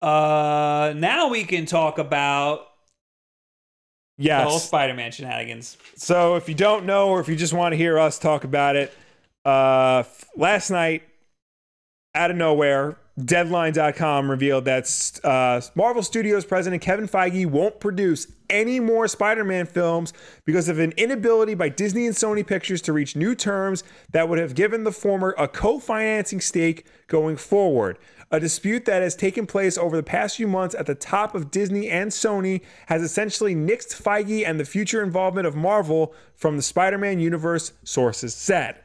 Now we can talk about the whole Spider-Man shenanigans. So if you don't know, or if you just want to hear us talk about it, last night, out of nowhere, Deadline.com revealed that Marvel Studios president Kevin Feige won't produce any more Spider-Man films because of an inability by Disney and Sony Pictures to reach new terms that would have given the former a co-financing stake going forward. A dispute that has taken place over the past few months at the top of Disney and Sony has essentially nixed Feige and the future involvement of Marvel from the Spider-Man universe, sources said.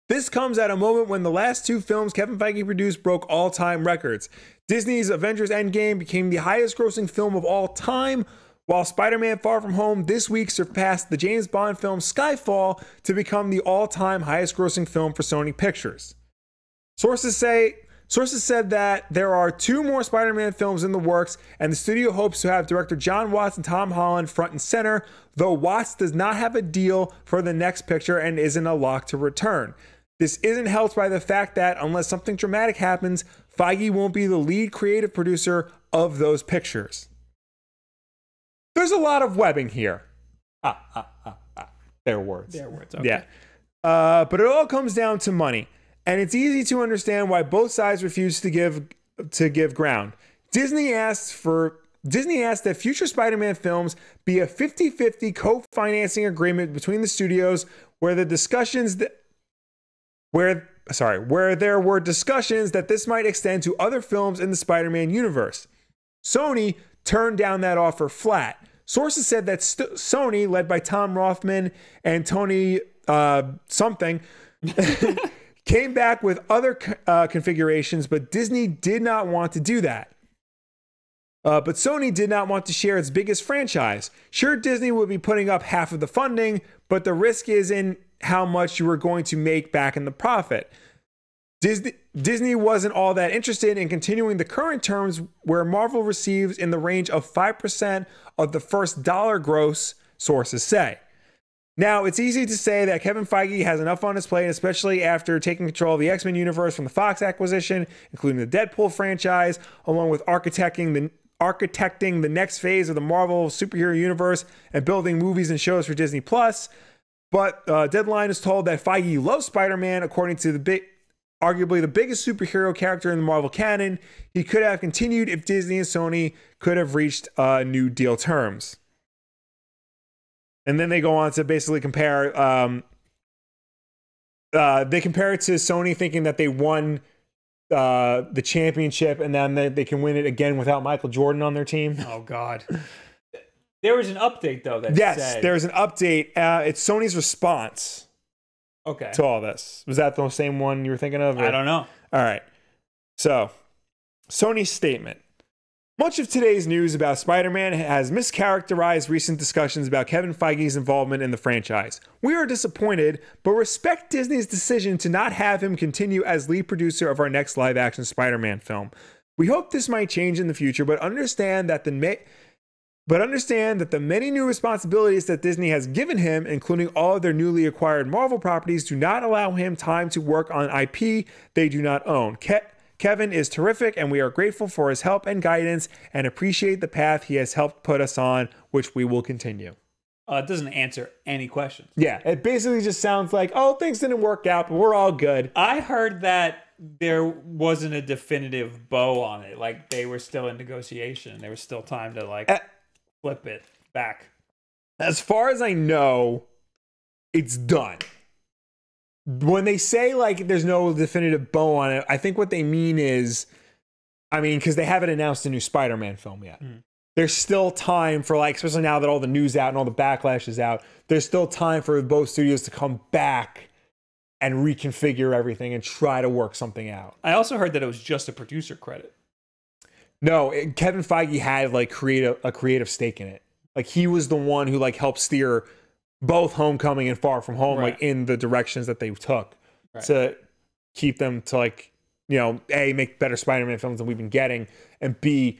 This comes at a moment when the last two films Kevin Feige produced broke all-time records. Disney's Avengers Endgame became the highest-grossing film of all time, while Spider-Man Far From Home this week surpassed the James Bond film Skyfall to become the all-time highest-grossing film for Sony Pictures. Sources said that there are 2 more Spider-Man films in the works, and the studio hopes to have director John Watts and Tom Holland front and center, though Watts does not have a deal for the next picture and isn't a lock to return. This isn't helped by the fact that, unless something dramatic happens, Feige won't be the lead creative producer of those pictures. There's a lot of webbing here. Their words. Their words, okay. Yeah. But it all comes down to money. And it's easy to understand why both sides refuse to give ground. Disney asked that future Spider-Man films be a 50-50 co-financing agreement between the studios where there were discussions that this might extend to other films in the Spider-Man universe. Sony turned down that offer flat. Sources said that Sony, led by Tom Rothman and Tony something, came back with other configurations, but Disney did not want to do that. But Sony did not want to share its biggest franchise. Sure, Disney would be putting up half of the funding, but the risk is in how much you were going to make back in the profit. Disney wasn't all that interested in continuing the current terms where Marvel receives in the range of 5% of the first dollar gross, sources say. Now, it's easy to say that Kevin Feige has enough on his plate, especially after taking control of the X-Men universe from the Fox acquisition, including the Deadpool franchise, along with architecting the next phase of the Marvel superhero universe and building movies and shows for Disney+. But Deadline is told that Feige loves Spider-Man, according to arguably the biggest superhero character in the Marvel canon. He could have continued if Disney and Sony could have reached new deal terms. And then they go on to basically compare. They compare it to Sony thinking that they won the championship and then they can win it again without Michael Jordan on their team. Oh, God. There was an update, though, that said... there's an update. It's Sony's response to all this. Was that the same one you were thinking of? Or? I don't know. All right. So, Sony's statement. Much of today's news about Spider-Man has mischaracterized recent discussions about Kevin Feige's involvement in the franchise. We are disappointed, but respect Disney's decision to not have him continue as lead producer of our next live-action Spider-Man film. We hope this might change in the future, but understand that the many new responsibilities that Disney has given him, including all of their newly acquired Marvel properties, do not allow him time to work on IP they do not own. Kevin is terrific, and we are grateful for his help and guidance and appreciate the path he has helped put us on, which we will continue. It doesn't answer any questions. Yeah, it basically just sounds like, oh, things didn't work out, but we're all good. I heard that there wasn't a definitive bow on it. Like, they were still in negotiation. There was still time to, flip it back. As far as I know, it's done. When they say there's no definitive bow on it, I think what they mean is, because they haven't announced a new Spider-Man film yet. There's still time for especially now that all the news out and all the backlash is out, there's still time for both studios to come back and reconfigure everything and try to work something out. I also heard that it was just a producer credit. No, Kevin Feige had a creative stake in it. He was the one who helped steer both Homecoming and Far From Home in the directions that they took to keep them to A, make better Spider-Man films than we've been getting, and B,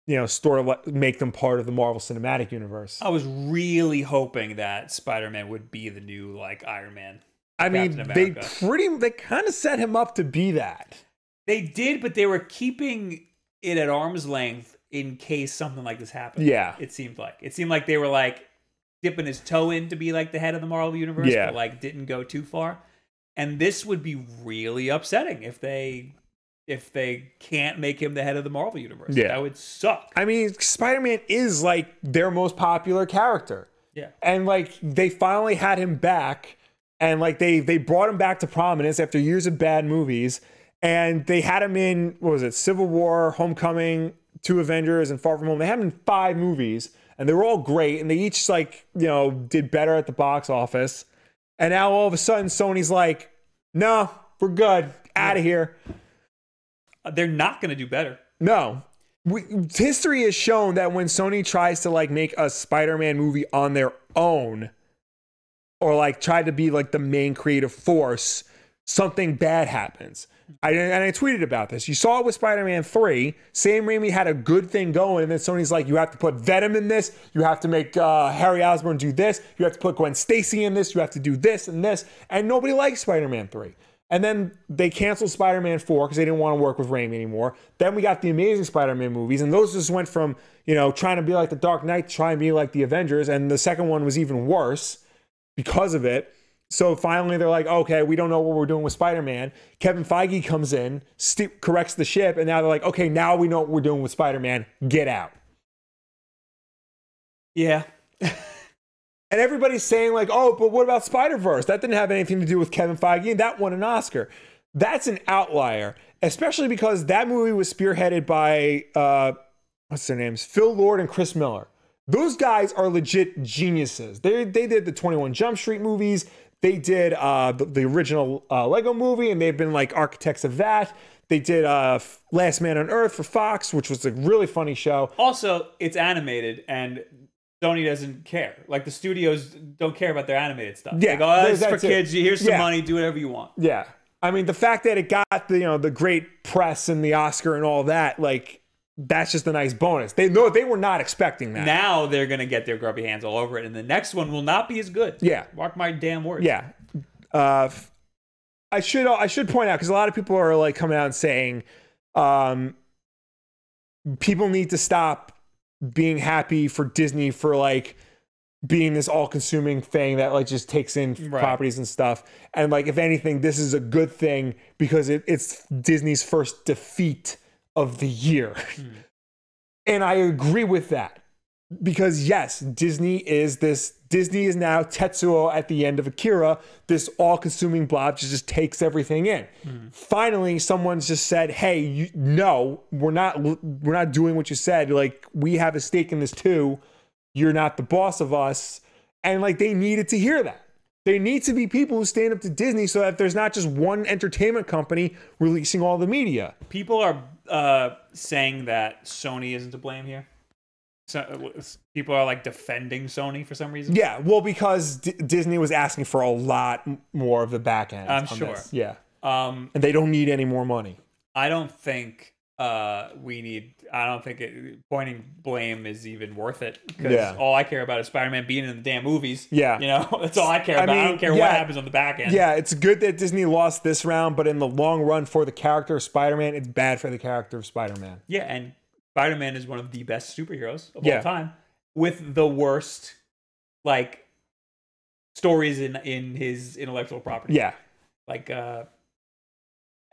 make them part of the Marvel Cinematic Universe. I was really hoping that Spider-Man would be the new Iron Man. They kind of set him up to be that. They did, but they were keeping it at arm's length in case something like this happened. Yeah. It seemed like they were like dipping his toe in to be like the head of the Marvel universe, but like didn't go too far. And this would be really upsetting if they can't make him the head of the Marvel universe. Yeah. That would suck. I mean, Spider-Man is like their most popular character. Yeah. And like they finally had him back, and like they brought him back to prominence after years of bad movies, and they had him in, what was it, Civil War, Homecoming, 2 Avengers, and Far From Home. They had him in 5 movies, and they were all great, and they each like, you know, did better at the box office. And now all of a sudden Sony's like, no, we're good, out of here. They're not going to do better. No. History has shown that when Sony tries to like make a Spider-Man movie on their own, or like try to be like the main creative force, something bad happens. I tweeted about this. You saw it with Spider-Man 3. Sam Raimi had a good thing going, and then Sony's like, you have to put Venom in this. You have to make Harry Osborn do this. You have to put Gwen Stacy in this. You have to do this and this. And nobody liked Spider-Man 3. And then they canceled Spider-Man 4 because they didn't want to work with Raimi anymore. Then we got the Amazing Spider-Man movies, and those just went from, you know, trying to be like the Dark Knight to trying to be like the Avengers, and the second one was even worse because of it. So finally they're like, okay, we don't know what we're doing with Spider-Man. Kevin Feige comes in, corrects the ship, and now they're like, okay, now we know what we're doing with Spider-Man. Get out. Yeah. And everybody's saying like, oh, but what about Spider-Verse? That didn't have anything to do with Kevin Feige, and that won an Oscar. That's an outlier, especially because that movie was spearheaded by, what's their names? Phil Lord and Chris Miller. Those guys are legit geniuses. They did the 21 Jump Street movies. They did the original Lego movie, and they've been like architects of that. They did Last Man on Earth for Fox, which was a really funny show. Also, it's animated, and Sony doesn't care. Like, the studios don't care about their animated stuff. Yeah, they go, oh, this is for kids. Here's some money. Do whatever you want. Yeah. I mean, the fact that it got the great press and the Oscar and all that, like, that's just a nice bonus. They were not expecting that. Now they're going to get their grubby hands all over it, and the next one will not be as good. Yeah. Mark my damn words. Yeah. I should point out, because a lot of people are like coming out and saying people need to stop being happy for Disney for like being this all-consuming thing that like just takes in properties and stuff. And like, if anything, this is a good thing because it's Disney's first defeat of the year. And I agree with that, because yes, Disney is now Tetsuo at the end of Akira, this all-consuming blob just takes everything in. Finally, someone's just said, hey, no, we're not doing what you said. Like, we have a stake in this too. You're not the boss of us. And like, they needed to hear that. There need to be people who stand up to Disney so that there's not just one entertainment company releasing all the media. People are saying that Sony isn't to blame here. So people are like defending Sony for some reason. Yeah, well, because Disney was asking for a lot more of the back end. I'm sure. This. Yeah. And they don't need any more money. I don't think pointing blame is even worth it, because all I care about is Spider-Man being in the damn movies. Yeah. You know, that's all I care about. I don't care what happens on the back end. Yeah, it's good that Disney lost this round, but in the long run for the character of Spider-Man, it's bad for the character of Spider-Man. Yeah, and Spider-Man is one of the best superheroes of all time, with the worst like stories in his intellectual property. Yeah. Like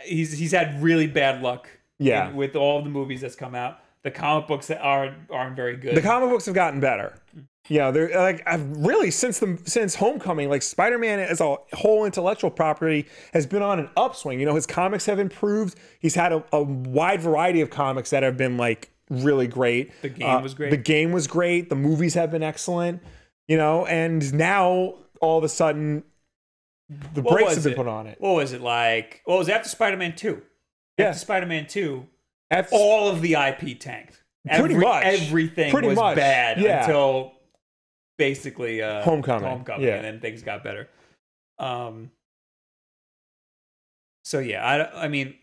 he's had really bad luck with all the movies that's come out. The comic books aren't very good. The comic books have gotten better. Yeah, they're like, I've really since Homecoming, like Spider-Man as a whole intellectual property has been on an upswing. You know, his comics have improved. He's had a wide variety of comics that have been like really great. The game was great. The game was great. The movies have been excellent. You know, and now all of a sudden the brakes have been put on it. What was it like? What was after Spider-Man 2? Yeah. After Spider-Man 2, all of the IP tanked. Pretty much. Everything was bad until basically Homecoming. And then things got better. So yeah, I mean,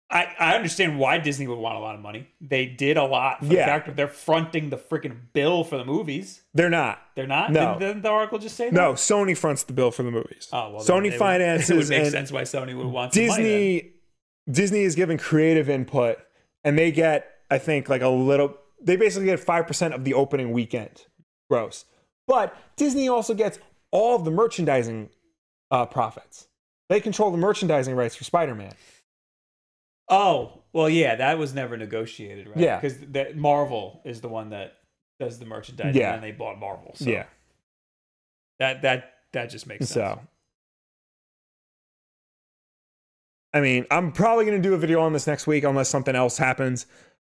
I understand why Disney would want a lot of money. They did a lot for the fact that they're fronting the freaking bill for the movies. They're not. They're not? No. Didn't the article just say that? No, Sony fronts the bill for the movies. Oh, well, Sony finances. It would make sense why Sony would want some money then. Disney is giving creative input, and they get, I think, like a little. They basically get 5% of the opening weekend gross. But Disney also gets all of the merchandising profits. They control the merchandising rights for Spider-Man. Oh, well, yeah, that was never negotiated, right? Yeah. Because Marvel is the one that does the merchandising, and they bought Marvel. So yeah. That just makes sense. So, I mean, I'm probably going to do a video on this next week unless something else happens.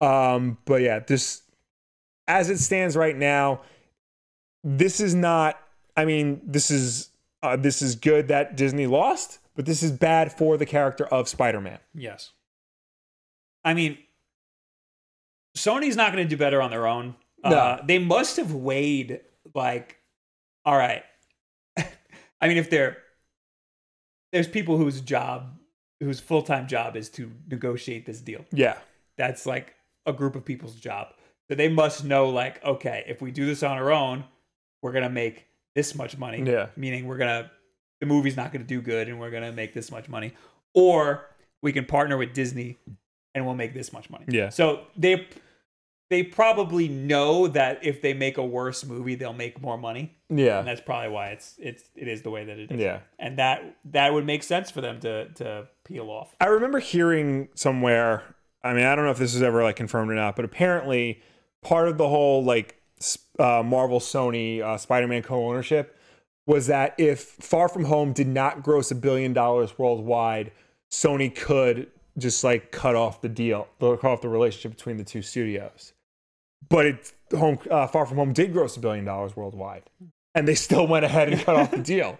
But yeah, this, as it stands right now, this is not, I mean, this is good that Disney lost, but this is bad for the character of Spider-Man. Yes. I mean, Sony's not going to do better on their own. No. They must have weighed, like, all right. I mean, if there's people whose full-time job is to negotiate this deal. Yeah. That's like a group of people's job. So they must know, like, okay, if we do this on our own, we're going to make this much money. Yeah. Meaning the movie's not going to do good and we're going to make this much money. Or we can partner with Disney and we'll make this much money. Yeah. So they probably know that if they make a worse movie, they'll make more money. Yeah. And that's probably why it is the way that it is. Yeah. And that would make sense for them to peel off. I remember hearing somewhere, I mean, I don't know if this is ever like confirmed or not, but apparently part of the whole like Marvel Sony Spider-Man co-ownership was that if Far From Home did not gross $1 billion worldwide, Sony could just like cut off the relationship between the two studios. But Far From Home did gross $1 billion worldwide, and they still went ahead and cut off the deal.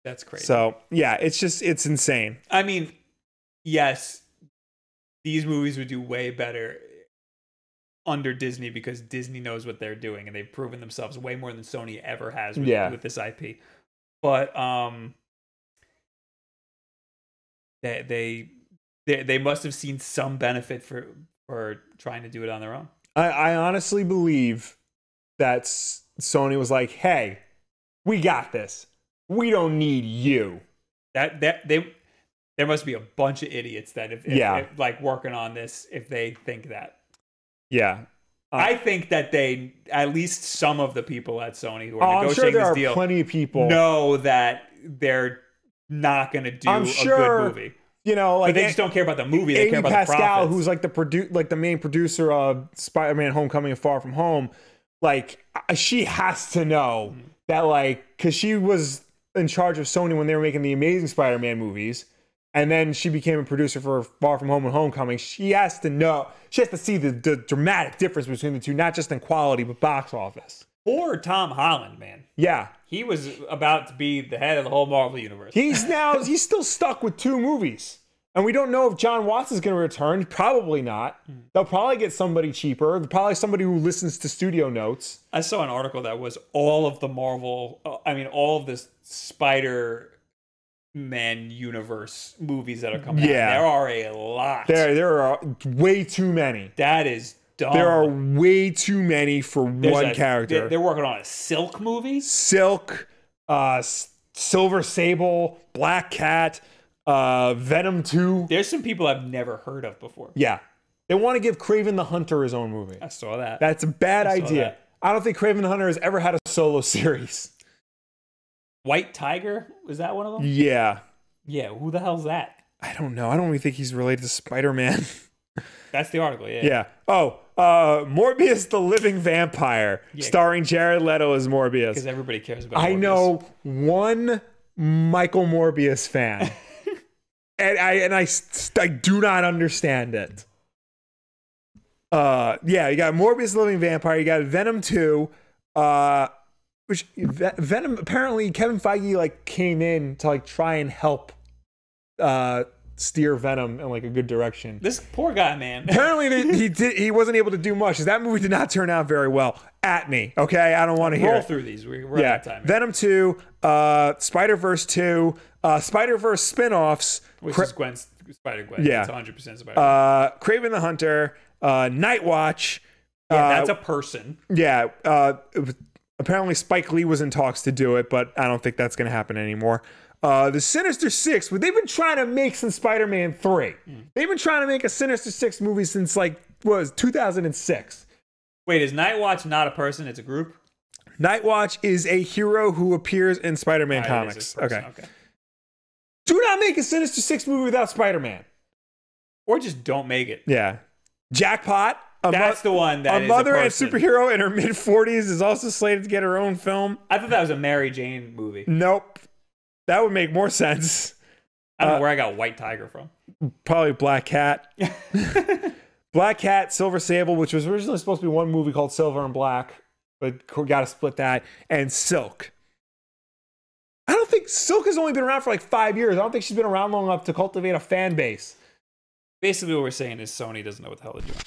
That's crazy. So yeah, it's insane. I mean, yes, these movies would do way better under Disney because Disney knows what they're doing and they've proven themselves way more than Sony ever has with this IP. But they must have seen some benefit for trying to do it on their own. I honestly believe that Sony was like, "Hey, we got this. We don't need you." There must be a bunch of idiots that if like working on this if they think that. Yeah. I think that at least some of the people at Sony who are negotiating this deal, plenty of people know that they're not going to do a good movie. You know, like but they just don't care about the movie. They care about Pascal, the profits. who's like the main producer of Spider-Man: Homecoming and Far From Home. Like, she has to know that, like, because she was in charge of Sony when they were making the Amazing Spider-Man movies. And then she became a producer for Far From Home and Homecoming. She has to know. She has to see the dramatic difference between the two, not just in quality, but box office. Poor Tom Holland, man. Yeah. He was about to be the head of the whole Marvel universe. He's still stuck with 2 movies. And we don't know if John Watts is going to return. Probably not. They'll probably get somebody cheaper. Probably somebody who listens to studio notes. I saw an article that was all of the Marvel, all of the Spider-Man universe movies that are coming out. There are a lot. There are way too many. That is dumb. There are way too many for one character. They're working on a Silk movie. Silk, Silver Sable, Black Cat, Venom 2. There's some people I've never heard of before. Yeah. They want to give Kraven the Hunter his own movie. I saw that. That's a bad idea. I don't think Kraven the Hunter has ever had a solo series. White Tiger? Was that one of them? Yeah. Yeah, who the hell's that? I don't know. I don't even think he's related to Spider-Man. That's the article, yeah. Yeah. Oh, Morbius the Living Vampire, starring Jared Leto as Morbius. Because everybody cares about Morbius. I know one Michael Morbius fan. and I do not understand it. Yeah, you got Morbius the Living Vampire, you got Venom 2, which Venom, apparently Kevin Feige like came in to like try and help steer Venom in like a good direction. This poor guy, man. Apparently he wasn't able to do much because that movie did not turn out very well. At me, okay? I don't want to hear roll through these. We're out of time. Venom 2, Spider-Verse 2, Spider-Verse spin-offs. Which is Spider-Gwen. Yeah. It's 100% Spider-Gwen. Kraven the Hunter, Night Watch. That's a person. Yeah. Apparently Spike Lee was in talks to do it, but I don't think that's going to happen anymore. The Sinister Six, they've been trying to make since Spider-Man 3. They've been trying to make a Sinister Six movie since, like, what was 2006. Wait, is Nightwatch not a person? It's a group? Nightwatch is a hero who appears in Spider-Man comics. Okay. Do not make a Sinister Six movie without Spider-Man. Or just don't make it. Yeah. Jackpot. That's the one that a is mother a and superhero in her mid-40s is also slated to get her own film. I thought that was a Mary Jane movie. Nope. That would make more sense. I don't know where I got White Tiger from. Probably Black Cat. Black Cat, Silver Sable, which was originally supposed to be one movie called Silver and Black, but got to split that. And Silk. I don't think Silk has only been around for like 5 years. I don't think she's been around long enough to cultivate a fan base. Basically, what we're saying is Sony doesn't know what the hell they're doing.